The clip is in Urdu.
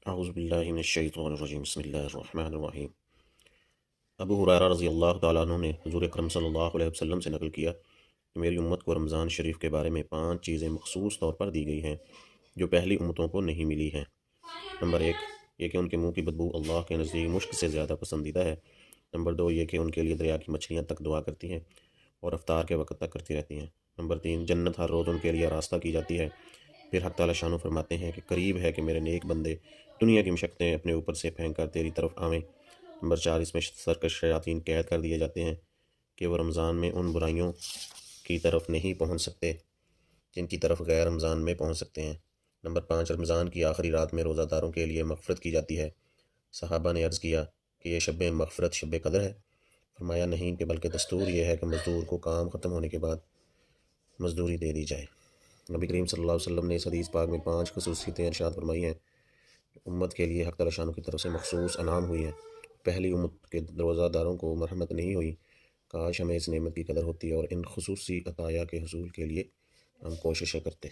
اعوذ باللہ من الشیطان الرجیم، بسم اللہ الرحمن الرحیم۔ ابو ہریرہ رضی اللہ تعالیٰ عنہ نے حضور اکرم صلی اللہ علیہ وسلم سے نقل کیا کہ میری امت کو رمضان شریف کے بارے میں 5 چیزیں مخصوص طور پر دی گئی ہیں جو پہلی امتوں کو نہیں ملی ہیں۔ نمبر 1، یہ کہ ان کے منہ کی بدبو اللہ کے نزدیک مشک سے زیادہ پسندیدہ ہے۔ نمبر 2، یہ کہ ان کے لیے دریا کی مچھلیاں تک دعا کرتی ہیں اور افطار کے وقت تک کرتی رہتی ہیں۔ نمبر 3، جنت ہر روز ان کے لیے راستہ کی جاتی ہے۔ پھر حق تعالیٰ شانو فرماتے ہیں کہ قریب ہے کہ میرے نیک بندے دنیا کی مشقتیں اپنے اوپر سے پھینک کر تیری طرف آویں۔ نمبر 4، اس میں سرکش شیاطین قید کر دیے جاتے ہیں کہ وہ رمضان میں ان برائیوں کی طرف نہیں پہنچ سکتے جن کی طرف غیر رمضان میں پہنچ سکتے ہیں۔ نمبر 5، رمضان کی آخری رات میں روزہ داروں کے لیے مغفرت کی جاتی ہے۔ صحابہ نے عرض کیا کہ یہ شب مغفرت شب قدر ہے؟ فرمایا نہیں، کہ بلکہ دستور یہ ہے کہ مزدور کو کام ختم ہونے کے بعد مزدوری دے دی جائے۔ نبی کریم صلی اللہ علیہ وسلم نے اس حدیث پاک میں 5 خصوصیتیں ارشاد فرمائی ہیں جو امت کے لیے حق تعالیٰ شانو کی طرف سے مخصوص انعام ہوئی ہیں۔ پہلی امت کے روزہ داروں کو مرحمت نہیں ہوئی، کاش ہمیں اس نعمت کی قدر ہوتی اور ان خصوصی عطایا کے حصول کے لیے ہم کوششیں کرتے۔